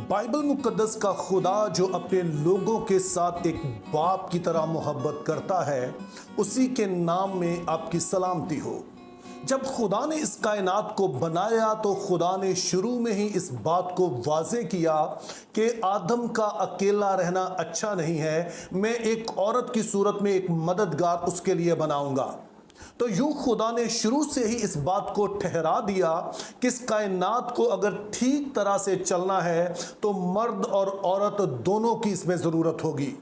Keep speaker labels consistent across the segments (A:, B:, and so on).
A: Bible مقدس کا خدا جو اپنے لوگوں کے ساتھ ایک باپ کی طرح محبت کرتا ہے، اسی کے نام میں آپ کی سلامتی ہو۔ جب خدا نے اس کائنات کو بنایا تو خدا نے شروع میں ہی اس بات کو واضح کیا کہ آدم کا اکیلا رہنا اچھا نہیں ہے، میں ایک عورت کی صورت میں ایک مددگار اس کے لیے بناؤں گا۔ تو یوں خدا نے شروع سے ہی اس بات کو ٹھہرا دیا کہ اس کائنات کو اگر ٹھیک طرح سے چلنا ہے تو مرد اور عورت دونوں کی اس میں ضرورت ہوگی۔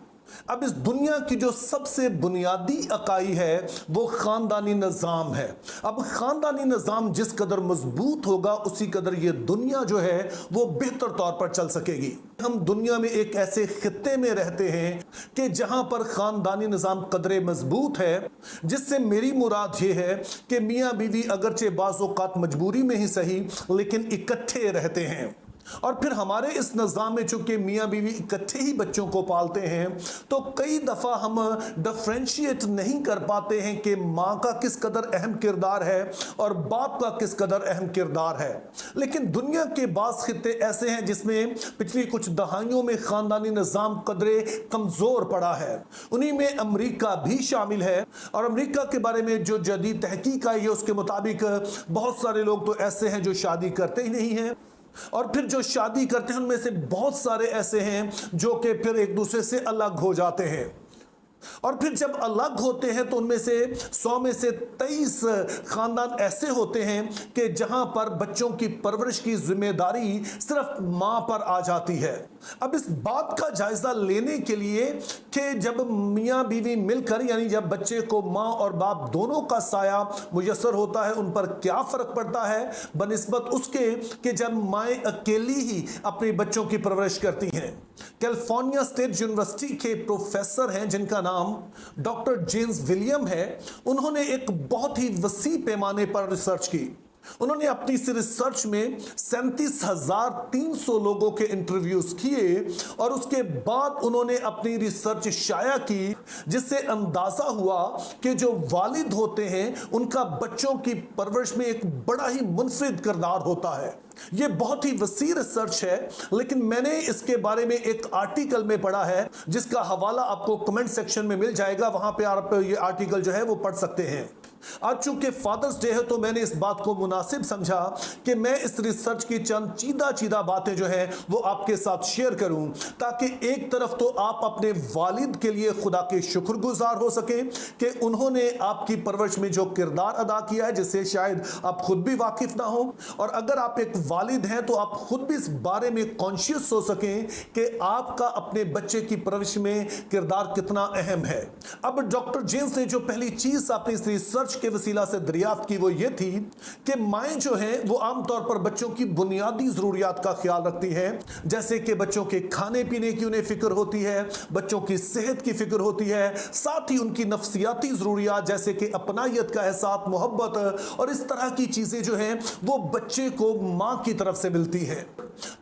A: اب اس دنیا کی جو سب سے بنیادی اکائی ہے وہ خاندانی نظام ہے۔ اب خاندانی نظام جس قدر مضبوط ہوگا اسی قدر یہ دنیا جو ہے وہ بہتر طور پر چل سکے گی۔ ہم دنیا میں ایک ایسے خطے میں رہتے ہیں کہ جہاں پر خاندانی نظام قدرے مضبوط ہے، جس سے میری مراد یہ ہے کہ میاں بیوی اگرچہ بعض اوقات مجبوری میں ہی صحیح لیکن اکٹھے رہتے ہیں۔ اور پھر ہمارے اس نظام میں چونکہ میاں بیوی اکٹھے ہی بچوں کو پالتے ہیں تو کئی دفعہ ہم ڈفرینشیٹ نہیں کر پاتے ہیں کہ ماں کا کس قدر اہم کردار ہے اور باپ کا کس قدر اہم کردار ہے۔ لیکن دنیا کے بعض خطے ایسے ہیں جس میں پچھلی کچھ دہائیوں میں خاندانی نظام قدرے کمزور پڑا ہے، انہی میں امریکہ بھی شامل ہے۔ اور امریکہ کے بارے میں جو جدید تحقیق آئی ہے اس کے مطابق بہت سارے لوگ تو ایسے ہیں جو شادی کرتے ہی نہیں ہیں، اور پھر جو شادی کرتے ہیں ان میں سے بہت سارے ایسے ہیں جو کہ پھر ایک دوسرے سے الگ ہو جاتے ہیں، اور پھر جب الگ ہوتے ہیں تو ان میں سے 100 میں سے 23 خاندان ایسے ہوتے ہیں کہ جہاں پر بچوں کی پرورش کی ذمہ داری صرف ماں پر آ جاتی ہے۔ اب اس بات کا جائزہ لینے کے لیے کہ جب میاں بیوی مل کر یعنی جب بچے کو ماں اور باپ دونوں کا سایہ میسر ہوتا ہے ان پر کیا فرق پڑتا ہے بنسبت اس کے کہ جب مائیں اکیلی ہی اپنے بچوں کی پرورش کرتی ہیں۔ کیلیفورنیا اسٹیٹ یونیورسٹی کے پروفیسر ہیں جن کا نام ڈاکٹر جیمز ولیم ہے، انہوں نے ایک بہت ہی وسیع پیمانے پر ریسرچ کی۔ انہوں نے اپنی اس ریسرچ میں 37,300 لوگوں کے انٹرویوز کیے اور اس کے بعد انہوں نے اپنی ریسرچ شائع کی، جس سے اندازہ ہوا کہ جو والد ہوتے ہیں ان کا بچوں کی پرورش میں ایک بڑا ہی منفرد کردار ہوتا ہے۔ یہ بہت ہی وسیع ریسرچ ہے، لیکن میں نے اس کے بارے میں ایک آرٹیکل میں پڑھا ہے جس کا حوالہ آپ کو کمنٹ سیکشن میں مل جائے گا، وہاں پہ آپ یہ آرٹیکل جو ہے وہ پڑھ سکتے ہیں۔ آج چونکہ فادرز ڈے ہے تو میں نے اس بات کو مناسب سمجھا کہ میں اس ریسرچ کی چند چیدہ باتیں جو ہیں وہ آپ کے ساتھ شیئر کروں، تاکہ ایک طرف تو آپ اپنے والد کے لیے خدا کے شکر گزار ہو سکیں کہ انہوں نے آپ کی پرورش میں جو کردار ادا کیا ہے جس سے شاید آپ خود بھی واقف نہ ہوں، اور اگر آپ ایک والد ہیں تو آپ خود بھی اس بارے میں کانشیس ہو سکیں کہ آپ کا اپنے بچے کی پرورش میں کردار کتنا اہم ہے۔ اب ڈاکٹر جیمز نے جو پہلی چیز اپنی اس ریسرچ کے وسیلہ سے دریافت کی وہ یہ تھی کہ مائیں جو ہیں وہ عام طور پر بچوں کی بنیادی ضروریات کا خیال رکھتی ہیں، جیسے کہ بچوں کے کھانے پینے کی انہیں فکر ہوتی ہے، بچوں کی صحت کی فکر ہوتی ہے، ساتھ ہی ان کی نفسیاتی ضروریات جیسے کہ اپنائیت کا احساس، محبت اور اس طرح کی چیزیں جو ہیں وہ بچے کو ماں کی طرف سے ملتی ہے۔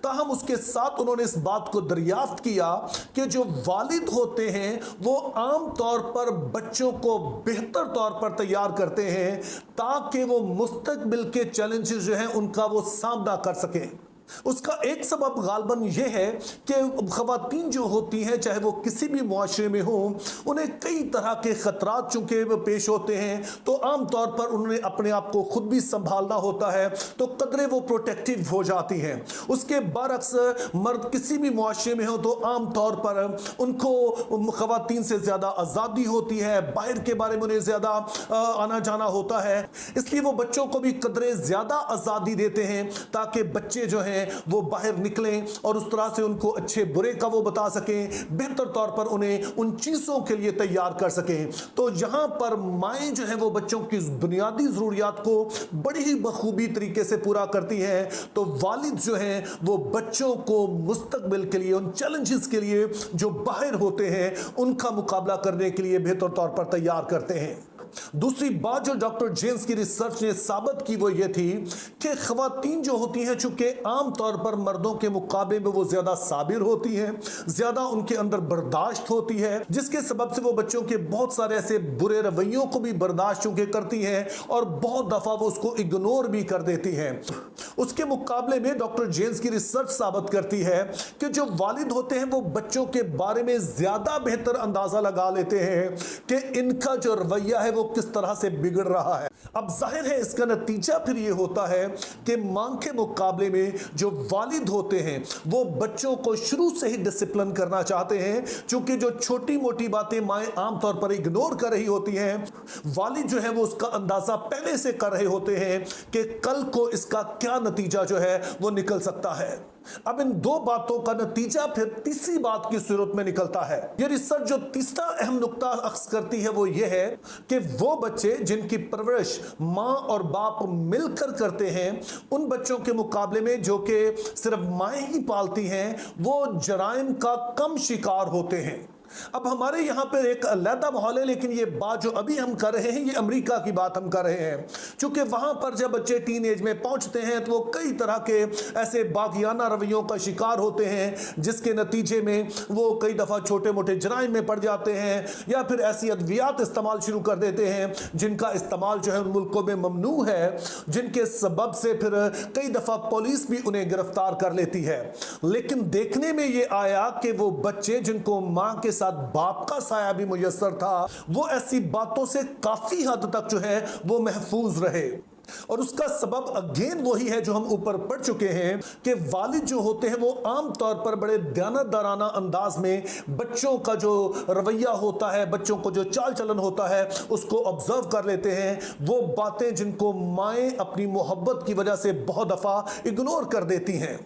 A: تاہم اس کے ساتھ انہوں نے اس بات کو دریافت کیا کہ جو والد ہوتے ہیں وہ عام طور پر بچوں کو بہتر طور پر تیار کرتے ہیں تاکہ وہ مستقبل کے چیلنجز جو ہیں ان کا وہ سامنا کر سکیں۔ اس کا ایک سبب غالباً یہ ہے کہ خواتین جو ہوتی ہیں چاہے وہ کسی بھی معاشرے میں ہوں، انہیں کئی طرح کے خطرات چونکہ پیش ہوتے ہیں تو عام طور پر انہوں نے اپنے آپ کو خود بھی سنبھالنا ہوتا ہے تو قدرے وہ پروٹیکٹیو ہو جاتی ہیں۔ اس کے برعکس مرد کسی بھی معاشرے میں ہوں تو عام طور پر ان کو خواتین سے زیادہ آزادی ہوتی ہے، باہر کے بارے میں انہیں زیادہ آنا جانا ہوتا ہے، اس لیے وہ بچوں کو بھی قدرے زیادہ آزادی دیتے ہیں تاکہ بچے جو ہیں وہ باہر نکلیں اور اس طرح سے ان کو اچھے برے کا وہ بتا سکیں، بہتر طور پر انہیں ان چیزوں کے لیے تیار کر سکیں۔ تو یہاں پر مائیں جو ہیں وہ بچوں کی بنیادی ضروریات کو بڑی ہی بخوبی طریقے سے پورا کرتی ہیں، تو والد جو ہیں وہ بچوں کو مستقبل کے لیے ان چیلنجز کے لیے جو باہر ہوتے ہیں ان کا مقابلہ کرنے کے لیے بہتر طور پر تیار کرتے ہیں۔ دوسری بات جو ڈاکٹر جیمز کی ریسرچ نے ثابت کی وہ یہ تھی کہ خواتین جو ہوتی ہیں چونکہ عام طور پر مردوں کے مقابلے میں وہ زیادہ صابر ہوتی ہیں، زیادہ ان کے اندر برداشت ہوتی ہے، جس کے سبب سے وہ بچوں کے بہت سارے ایسے برے رویوں کو بھی برداشت چونکہ کرتی ہیں اور بہت دفعہ وہ اس کو اگنور بھی کر دیتی ہیں۔ اس کے مقابلے میں ڈاکٹر جینز کی ریسرچ ثابت کرتی ہے کہ جو والد ہوتے ہیں وہ بچوں کے بارے میں زیادہ بہتر اندازہ لگا لیتے ہیں کہ ان کا جو رویہ ہے وہ کس طرح سے بگڑ رہا ہے۔ اب ظاہر ہے اس کا نتیجہ پھر یہ ہوتا ہے کہ ماں کے مقابلے میں جو والد ہوتے ہیں وہ بچوں کو شروع سے ہی ڈسپلن کرنا چاہتے ہیں، چونکہ جو چھوٹی موٹی باتیں مائیں عام طور پر اگنور کر رہی ہوتی ہیں، والد جو ہے وہ اس کا اندازہ پہلے سے کر رہے ہوتے ہیں کہ کل کو اس کا کیا نتیجہ جو ہے وہ نکل سکتا ہے۔ اب ان دو باتوں کا نتیجہ پھر تیسری بات کی صورت میں نکلتا ہے۔ یہ ریسرچ جو تیسرا اہم نقطہ اخذ کرتی ہے وہ یہ ہے کہ وہ بچے جن کی پرورش ماں اور باپ مل کر کرتے ہیں، ان بچوں کے مقابلے میں جو کہ صرف مائیں ہی پالتی ہیں، وہ جرائم کا کم شکار ہوتے ہیں۔ اب ہمارے یہاں پر ایک علیحدہ ماحول ہے، لیکن یہ بات جو ابھی ہم کر رہے ہیں یہ امریکہ کی بات ہم کر رہے ہیں، چونکہ وہاں پر جب بچے ٹین ایج میں پہنچتے ہیں تو وہ کئی طرح کے ایسے باغیانہ رویوں کا شکار ہوتے ہیں، جس کے نتیجے میں وہ کئی دفعہ چھوٹے موٹے جرائم میں پڑ جاتے ہیں، یا پھر ایسی ادویات استعمال شروع کر دیتے ہیں جن کا استعمال جو ہے ان ملکوں میں ممنوع ہے، جن کے سبب سے پھر کئی دفعہ پولیس بھی انہیں گرفتار کر لیتی ہے۔ لیکن دیکھنے میں یہ آیا کہ وہ بچے جن کو ماں کے ساتھ باپ کا سایہ بھی میسر تھا، وہ ایسی باتوں سے کافی حد تک جو ہے وہ محفوظ رہے، اور اس کا سبب اگین وہی ہے جو ہم اوپر پڑھ چکے ہیں کہ والد جو ہوتے ہیں وہ عام طور پر بڑے دیانتدارانہ انداز میں بچوں کا جو رویہ ہوتا ہے، بچوں کو جو چال چلن ہوتا ہے اس کو آبزرو کر لیتے ہیں، وہ باتیں جن کو مائیں اپنی محبت کی وجہ سے بہت دفعہ اگنور کر دیتی ہیں،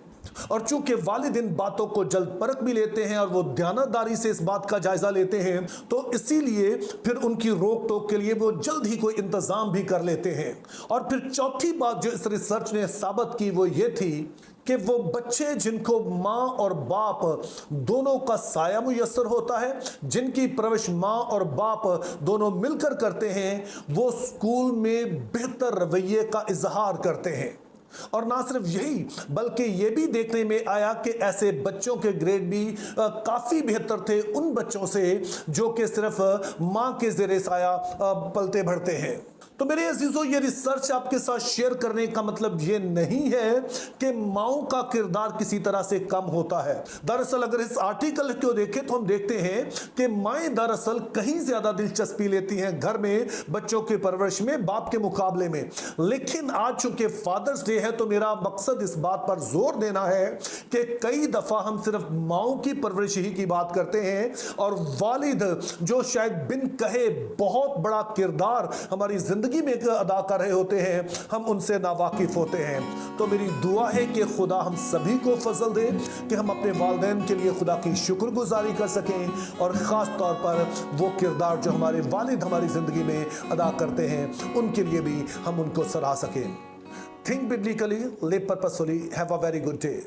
A: اور چونکہ والد ان باتوں کو جلد پرکھ بھی لیتے ہیں اور وہ دیانتداری سے اس بات کا جائزہ لیتے ہیں، تو اسی لیے پھر ان کی روک ٹوک کے لیے وہ جلد ہی کوئی انتظام بھی کر لیتے ہیں۔ اور پھر چوتھی بات جو اس ریسرچ نے ثابت کی وہ یہ تھی کہ وہ بچے جن کو ماں اور باپ دونوں کا سایہ میسر ہوتا ہے، جن کی پرورش ماں اور باپ دونوں مل کر کرتے ہیں، وہ اسکول میں بہتر رویے کا اظہار کرتے ہیں۔ اور نہ صرف یہی بلکہ یہ بھی دیکھنے میں آیا کہ ایسے بچوں کے گریڈ بھی کافی بہتر تھے ان بچوں سے جو کہ صرف ماں کے زیر سایہ پلتے بڑھتے ہیں۔ تو میرے عزیزو، یہ ریسرچ آپ کے ساتھ شیئر کرنے کا مطلب یہ نہیں ہے کہ ماؤں کا کردار کسی طرح سے کم ہوتا ہے۔ دراصل اگر اس آرٹیکل کو دیکھیں تو ہم دیکھتے ہیں کہ مائیں دراصل کہیں زیادہ دلچسپی لیتی ہیں گھر میں بچوں کے پرورش میں باپ کے مقابلے میں، لیکن آج چونکہ فادرز ڈے ہے تو میرا مقصد اس بات پر زور دینا ہے کہ کئی دفعہ ہم صرف ماؤں کی پرورش ہی کی بات کرتے ہیں، اور والد جو شاید بن کہے بہت بڑا کردار ہماری زندگی میں ادا کر رہے ہوتے ہیں، ہم ان سے ناواقف ہوتے ہیں۔ تو میری دعا ہے کہ خدا ہم سبھی کو فضل دے کہ ہم اپنے والدین کے لیے خدا کی شکر گزاری کر سکیں، اور خاص طور پر وہ کردار جو ہمارے والد ہماری زندگی میں ادا کرتے ہیں ان کے لیے بھی ہم ان کو سراہ سکیں۔ Think biblically, live purposefully. Have a very good day.